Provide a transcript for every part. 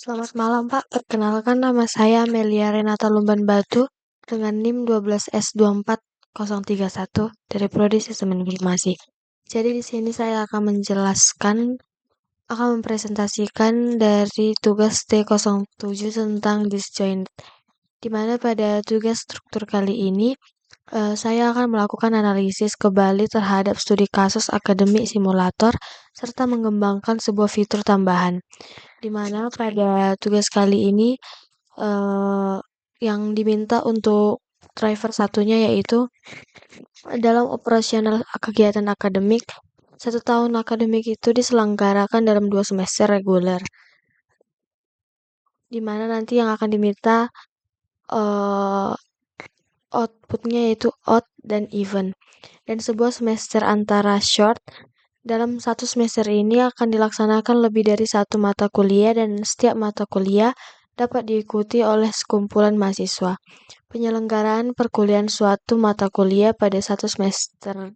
Selamat malam Pak, perkenalkan nama saya Melia Renata Lumban Batu dengan NIM 12S24031 dari Prodi Sistem Informasi. Jadi di sini saya akan mempresentasikan dari tugas T07 tentang disjoint, di mana pada tugas struktur kali ini saya akan melakukan analisis kembali terhadap studi kasus akademik simulator serta mengembangkan sebuah fitur tambahan di mana pada tugas kali ini eh, yang diminta untuk driver satunya yaitu dalam operasional kegiatan akademik, 1 tahun akademik itu diselenggarakan dalam 2 semester reguler, di mana nanti yang akan diminta eh, outputnya yaitu odd dan even. Dan sebuah semester antara short, dalam 1 semester ini akan dilaksanakan lebih dari 1 mata kuliah dan setiap mata kuliah dapat diikuti oleh sekumpulan mahasiswa. Penyelenggaraan perkuliahan suatu mata kuliah pada suatu semester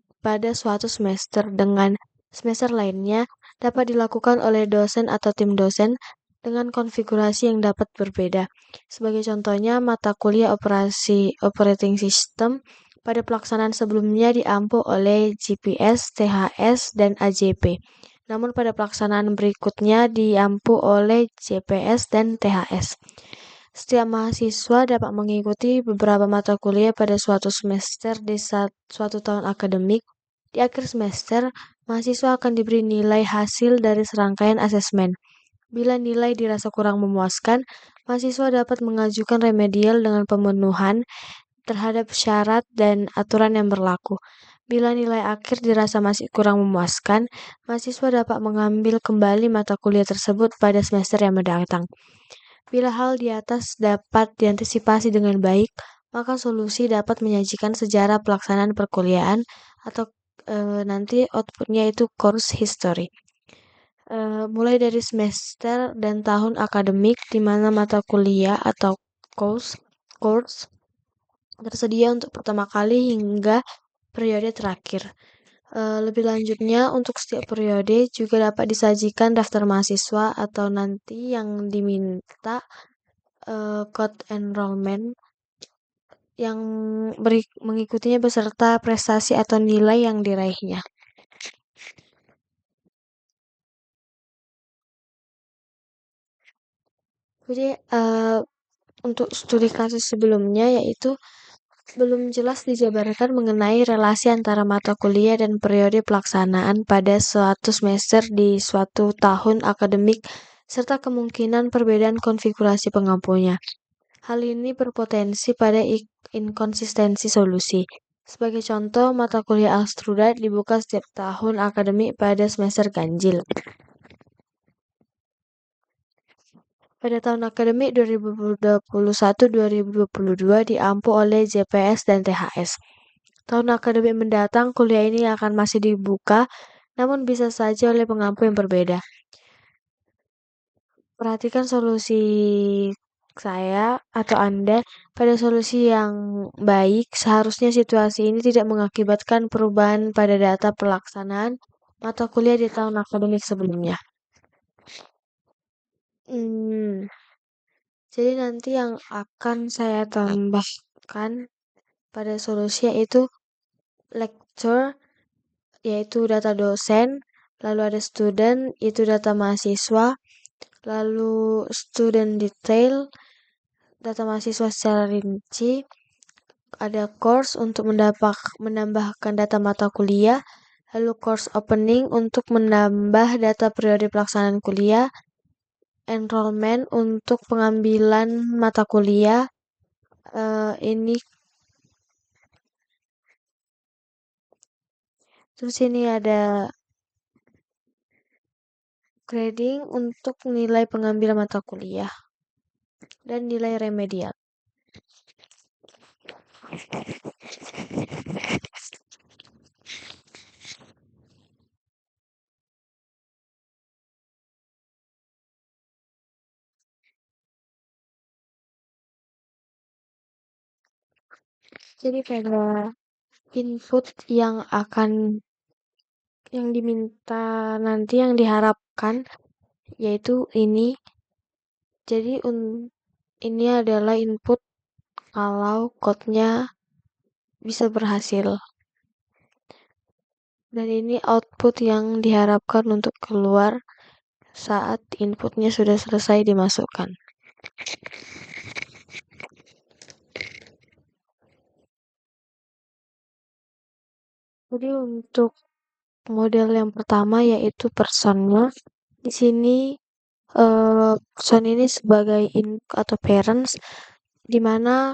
dengan semester lainnya dapat dilakukan oleh dosen atau tim dosen dengan konfigurasi yang dapat berbeda. Sebagai contohnya, mata kuliah operating system pada pelaksanaan sebelumnya diampu oleh GPS, THS, dan AJP. Namun pada pelaksanaan berikutnya diampu oleh JPS dan THS. Setiap mahasiswa dapat mengikuti beberapa mata kuliah pada suatu semester di suatu tahun akademik. Di akhir semester, mahasiswa akan diberi nilai hasil dari serangkaian asesmen. Bila nilai dirasa kurang memuaskan, mahasiswa dapat mengajukan remedial dengan pemenuhan terhadap syarat dan aturan yang berlaku. Bila nilai akhir dirasa masih kurang memuaskan, mahasiswa dapat mengambil kembali mata kuliah tersebut pada semester yang mendatang. Bila hal di atas dapat diantisipasi dengan baik, maka solusi dapat menyajikan sejarah pelaksanaan perkuliahan atau nanti outputnya itu course history. Mulai dari semester dan tahun akademik di mana mata kuliah atau course tersedia untuk pertama kali hingga periode terakhir. Lebih lanjutnya, untuk setiap periode juga dapat disajikan daftar mahasiswa atau nanti yang diminta code enrollment yang mengikutinya beserta prestasi atau nilai yang diraihnya. Jadi untuk studi kasus sebelumnya yaitu belum jelas dijabarkan mengenai relasi antara mata kuliah dan periode pelaksanaan pada suatu semester di suatu tahun akademik serta kemungkinan perbedaan konfigurasi pengampunya. Hal ini berpotensi pada inkonsistensi solusi. Sebagai contoh, mata kuliah Alstruda dibuka setiap tahun akademik pada semester ganjil. Pada tahun akademik 2021-2022 diampu oleh JPS dan THS. Tahun akademik mendatang, kuliah ini akan masih dibuka, namun bisa saja oleh pengampu yang berbeda. Perhatikan solusi saya atau Anda pada solusi yang baik. Seharusnya situasi ini tidak mengakibatkan perubahan pada data pelaksanaan mata kuliah di tahun akademik sebelumnya. Jadi nanti yang akan saya tambahkan pada solusi yaitu lecture, yaitu data dosen, lalu ada student, itu data mahasiswa, lalu student detail, data mahasiswa secara rinci, ada course untuk menambahkan data mata kuliah, lalu course opening untuk menambah data periode pelaksanaan kuliah, enrollment untuk pengambilan mata kuliah, ini terus ini ada grading untuk nilai pengambilan mata kuliah dan nilai remedial. Jadi pada input yang diminta nanti yang diharapkan yaitu ini Jadi ini adalah input kalau code-nya bisa berhasil. Dan ini output yang diharapkan untuk keluar saat inputnya sudah selesai dimasukkan. Jadi untuk model yang pertama yaitu personnya. Di sini person ini sebagai input atau parents, di mana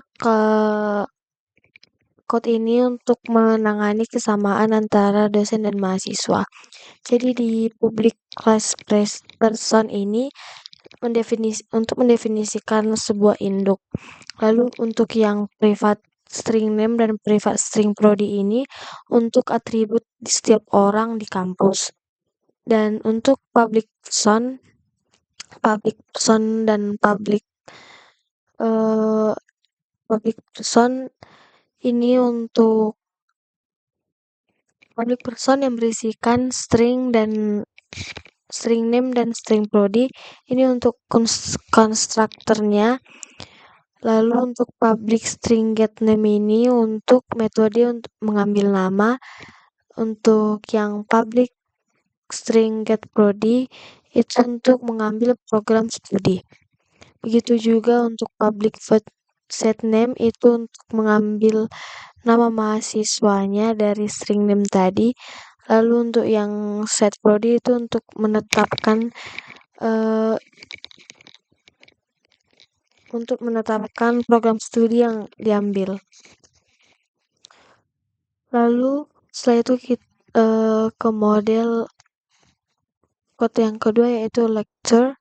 code ini untuk menangani kesamaan antara dosen dan mahasiswa. Jadi di public class person ini untuk mendefinisikan sebuah induk. Lalu untuk yang private string name dan private string prodi ini untuk atribut di setiap orang di kampus. Dan untuk public person dan eh, public person ini untuk public person yang berisikan string name dan string prodi ini untuk konstruktornya. Lalu untuk public string get name ini untuk metode untuk mengambil nama. Untuk yang public string get prodi itu untuk mengambil program studi. Begitu juga untuk public void set name itu untuk mengambil nama mahasiswanya dari string name tadi. Lalu untuk yang set prodi itu untuk menetapkan program studi yang diambil. Lalu setelah itu kita ke model code yang kedua yaitu lecture.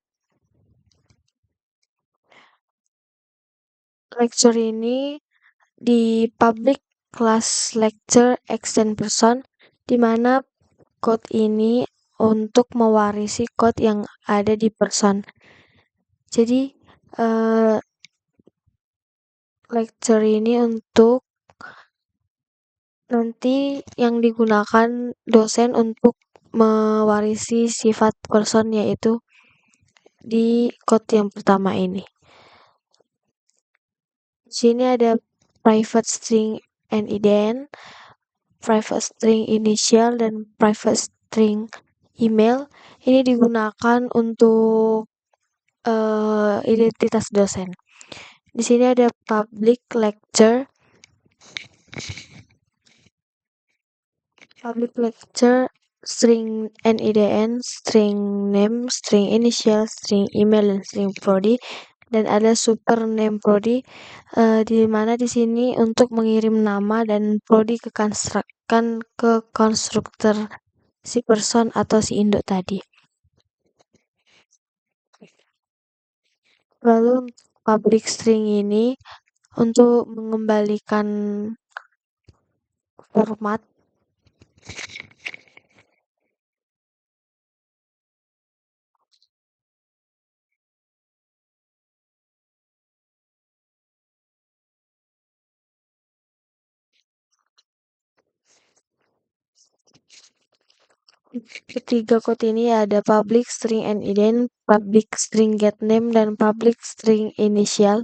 Lecture ini di public class lecture extend person, di mana code ini untuk mewarisi code yang ada di person. Jadi lecture ini untuk nanti yang digunakan dosen untuk mewarisi sifat person yaitu di code yang pertama ini. Di sini ada private string NIDN, private string initial dan private string email. Ini digunakan untuk identitas dosen. Di sini ada public lecture string NIDN, string name, string initial, string email, dan string prodi. Dan ada super name prodi, di mana di sini untuk mengirim nama dan prodi ke konstruktor si person atau si induk tadi. Lalu public string ini untuk mengembalikan format ketiga code ini ada public string NIDN, public string get name, dan public string initial.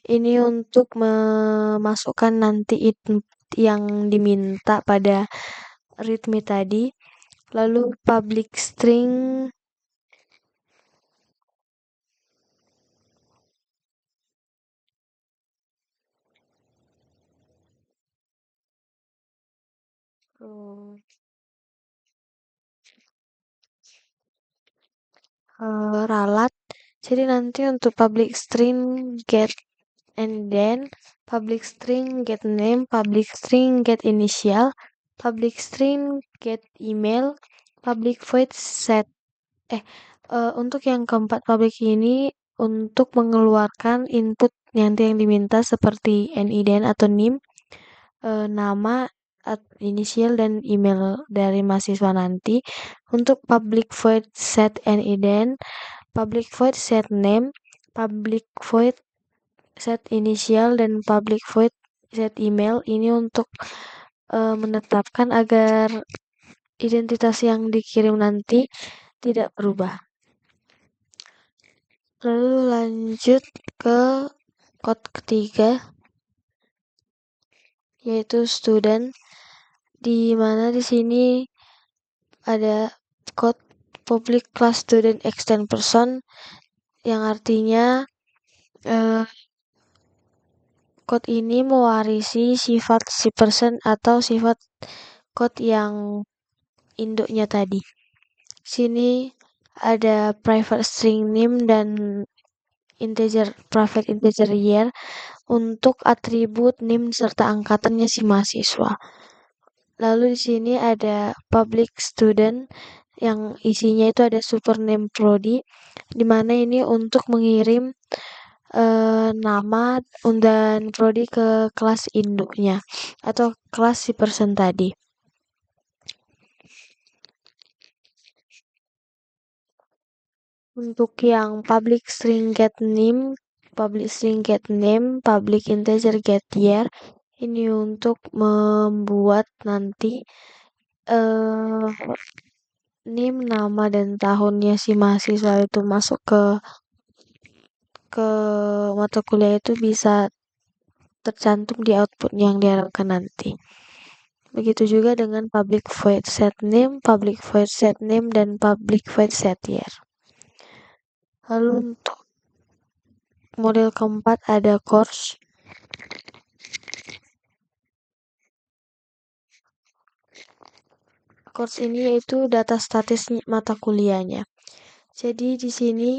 Ini untuk memasukkan nanti yang diminta pada readme tadi. Lalu public string ralat. Jadi nanti untuk public string get and then public string get name, public string get initial, public string get email, public void set. Untuk yang keempat public ini untuk mengeluarkan input nanti yang diminta seperti NIDN atau NIM, nama, inisial, dan email dari mahasiswa nanti. Untuk public void set NIDN, public void set name, public void set inisial, dan public void set email ini untuk menetapkan agar identitas yang dikirim nanti tidak berubah. Lalu lanjut ke code ketiga, yaitu student, di mana di sini ada code public class student extend person, yang artinya code ini mewarisi sifat si person atau sifat code yang induknya tadi. Sini ada private string name dan private integer year untuk atribut name serta angkatannya si mahasiswa. Lalu di sini ada public student yang isinya itu ada super name prodi, di mana ini untuk mengirim nama dan prodi ke kelas induknya atau kelas si person tadi. Untuk yang public string get name, public integer get year, ini untuk membuat nanti name, nama dan tahunnya si mahasiswa itu masuk ke mata kuliah itu bisa tercantum di output yang diharapkan nanti. Begitu juga dengan public void set name, dan public void set year. Lalu untuk model keempat ada course. Course ini yaitu data statis mata kuliahnya. Jadi di sini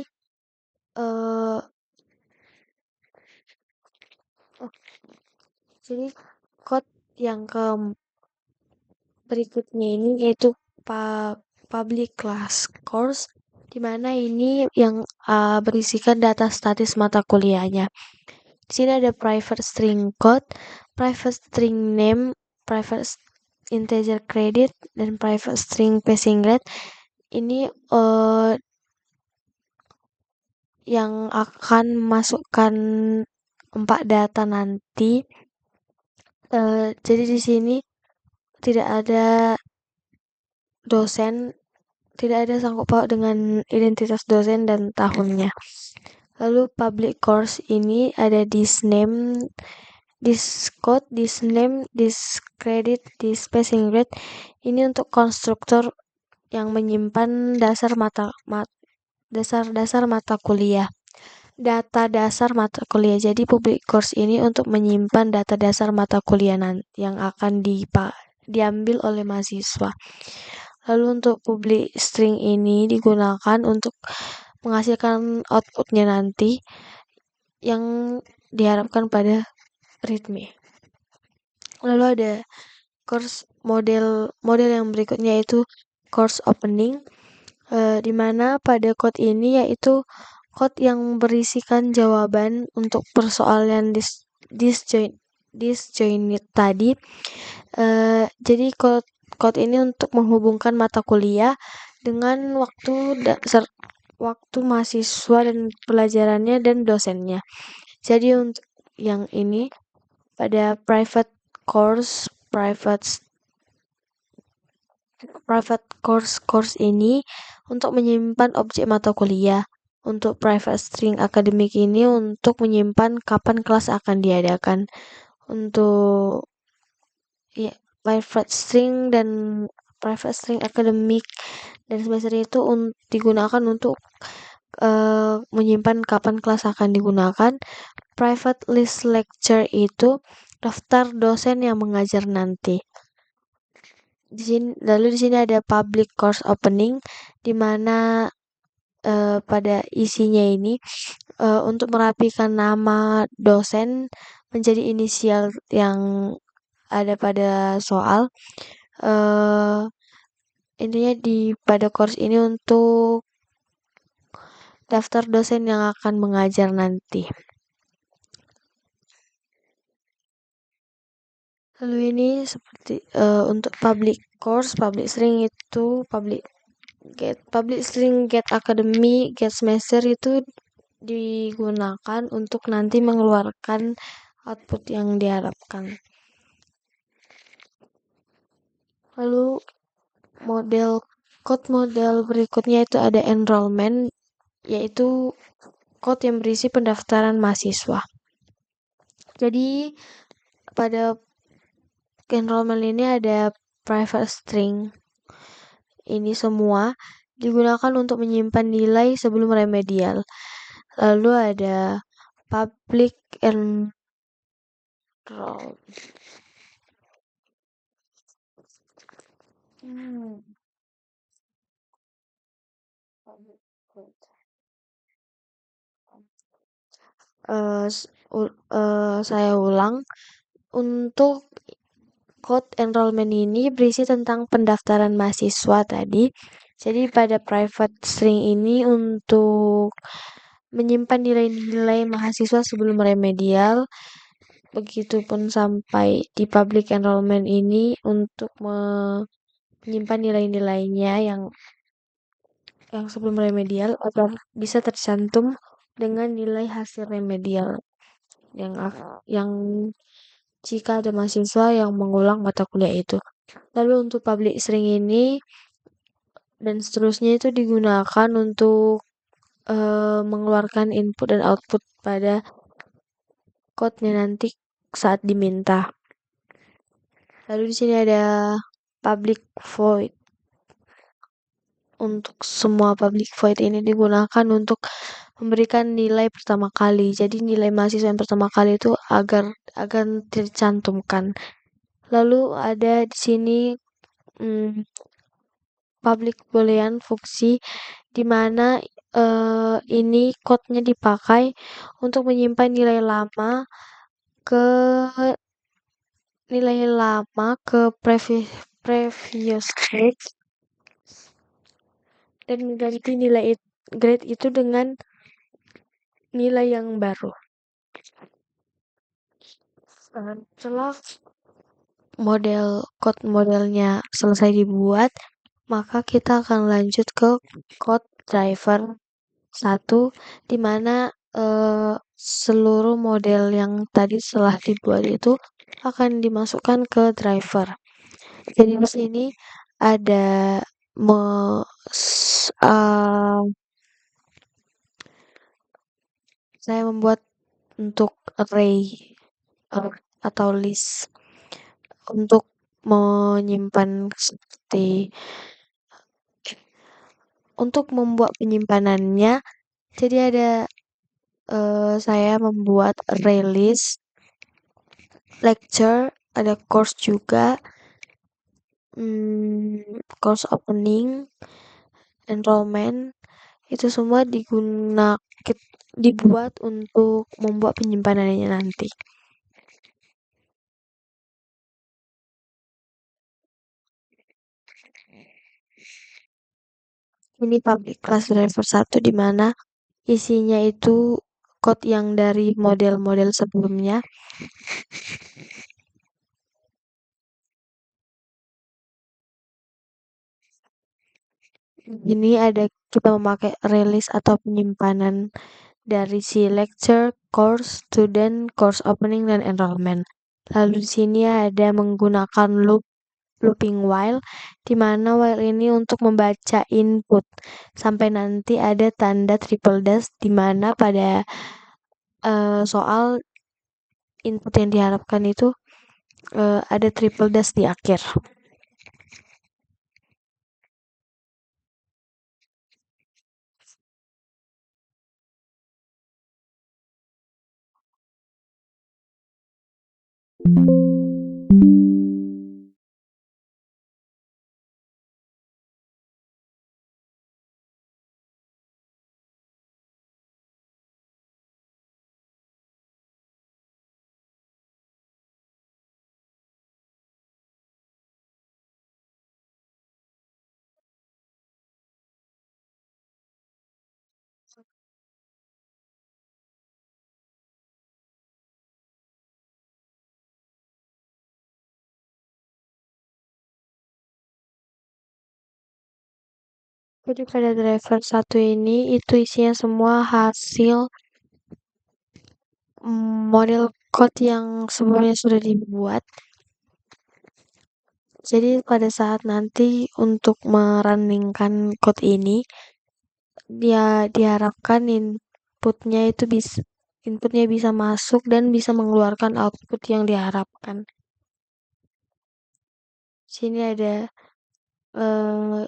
jadi code yang berikutnya ini yaitu public class course, di mana ini yang berisikan data statis mata kuliahnya. Di sini ada private string code, private string name, private integer credit, dan private string passing grade. Ini yang akan masukkan 4 data nanti. Jadi di sini tidak ada dosen, tidak ada sangkut paut dengan identitas dosen dan tahunnya. Lalu public course ini ada this name, this code, this name, this credit, this passing grade. Ini untuk konstruktor yang menyimpan dasar mata kuliah. Data dasar mata kuliah. Jadi public course ini untuk menyimpan data dasar mata kuliah yang akan diambil oleh mahasiswa. Lalu untuk public string ini digunakan untuk menghasilkan outputnya nanti yang diharapkan pada readme. Lalu ada course model yang berikutnya yaitu course opening, di mana pada code ini yaitu code yang berisikan jawaban untuk persoalan disjoint tadi. Jadi code ini untuk menghubungkan mata kuliah dengan waktu mahasiswa dan pelajarannya dan dosennya. Jadi untuk yang ini pada private course ini untuk menyimpan objek mata kuliah. Untuk private string akademik ini untuk menyimpan kapan kelas akan diadakan. Untuk private string akademik dan semester itu digunakan untuk menyimpan kapan kelas akan digunakan. Private list lecture itu daftar dosen yang mengajar nanti. Lalu di sini ada public course opening, di mana pada isinya ini untuk merapikan nama dosen menjadi inisial yang ada pada soal. Intinya pada course ini untuk daftar dosen yang akan mengajar nanti. Lalu ini seperti untuk public course, public string itu public string get academy, get semester itu digunakan untuk nanti mengeluarkan output yang diharapkan. Lalu code model berikutnya itu ada enrollment, yaitu code yang berisi pendaftaran mahasiswa. Jadi pada enrollment ini ada private string. Ini semua digunakan untuk menyimpan nilai sebelum remedial. Lalu ada public enroll. Hmm. Saya ulang. Untuk code enrollment ini berisi tentang pendaftaran mahasiswa tadi. Jadi pada private string ini untuk menyimpan nilai-nilai mahasiswa sebelum remedial. Begitupun sampai di public enrollment ini untuk menyimpan nilai-nilainya yang sebelum remedial agar bisa tercantum dengan nilai hasil remedial yang jika ada mahasiswa yang mengulang mata kuliah itu. Lalu untuk public string ini dan seterusnya itu digunakan untuk mengeluarkan input dan output pada code-nya nanti saat diminta. Lalu di sini ada public void. Untuk semua public void ini digunakan untuk memberikan nilai pertama kali. Jadi nilai mahasiswa yang pertama kali itu agar tercantumkan. Lalu ada di sini public boolean fungsi di mana ini code-nya dipakai untuk menyimpan nilai lama ke previous grade dan mengganti nilai grade itu dengan nilai yang baru. Setelah code modelnya selesai dibuat, maka kita akan lanjut ke code driver 1 di mana seluruh model yang tadi setelah dibuat itu akan dimasukkan ke driver. Jadi di sini ada saya membuat untuk array atau list untuk menyimpan seperti untuk membuat penyimpanannya. Jadi ada saya membuat array list, lecture, ada course juga, course opening, enrollment, itu semua dibuat untuk membuat penyimpanannya nanti. Ini public class driver 1 di mana isinya itu code yang dari model-model sebelumnya. Ini ada kita memakai release atau penyimpanan dari si lecture, course, student, course opening, dan enrollment. Lalu di sini ada menggunakan looping while, di mana while ini untuk membaca input sampai nanti ada tanda triple dash di mana pada soal input yang diharapkan itu ada triple dash di akhir. Jadi pada driver 1 ini itu isinya semua hasil model code yang sebelumnya sudah dibuat. Jadi pada saat nanti untuk merunningkan code ini dia diharapkan inputnya bisa masuk dan bisa mengeluarkan output yang diharapkan. Sini ada eh,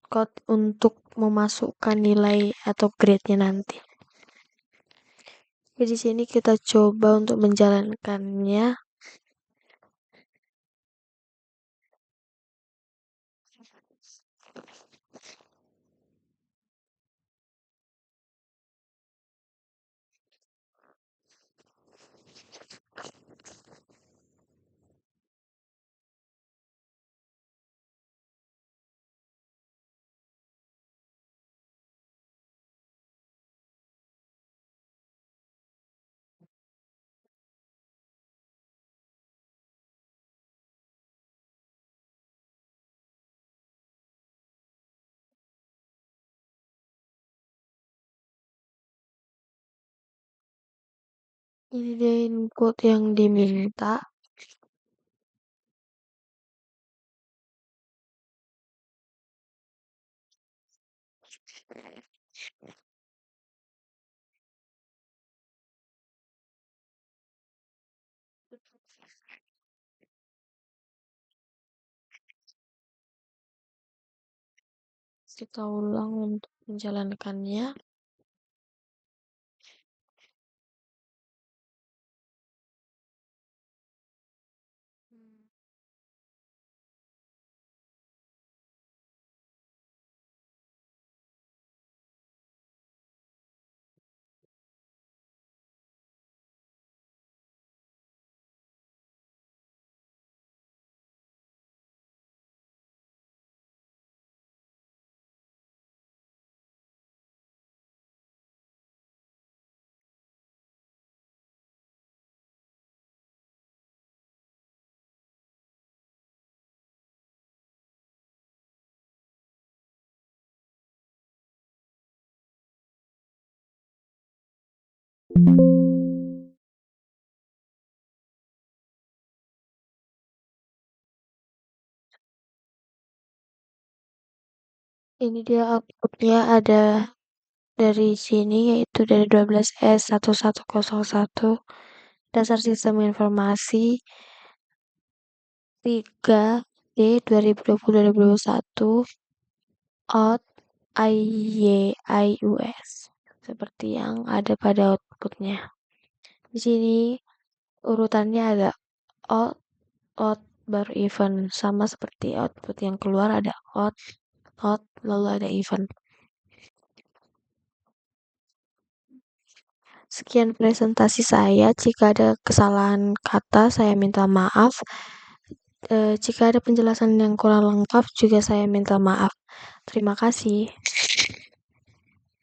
code untuk memasukkan nilai atau grade-nya nanti. Jadi di sini kita coba untuk menjalankannya. Ini dia input yang diminta. Kita ulang untuk menjalankannya. Ini dia outputnya ada dari sini yaitu dari 12S1101 dasar sistem informasi 3D 2020-2021 out IYIUS seperti yang ada pada outputnya. Di sini urutannya ada out, out baru event, sama seperti output yang keluar ada out, out lalu ada event. Sekian presentasi saya. Jika ada kesalahan kata, saya minta maaf. Jika ada penjelasan yang kurang lengkap, juga saya minta maaf. Terima kasih.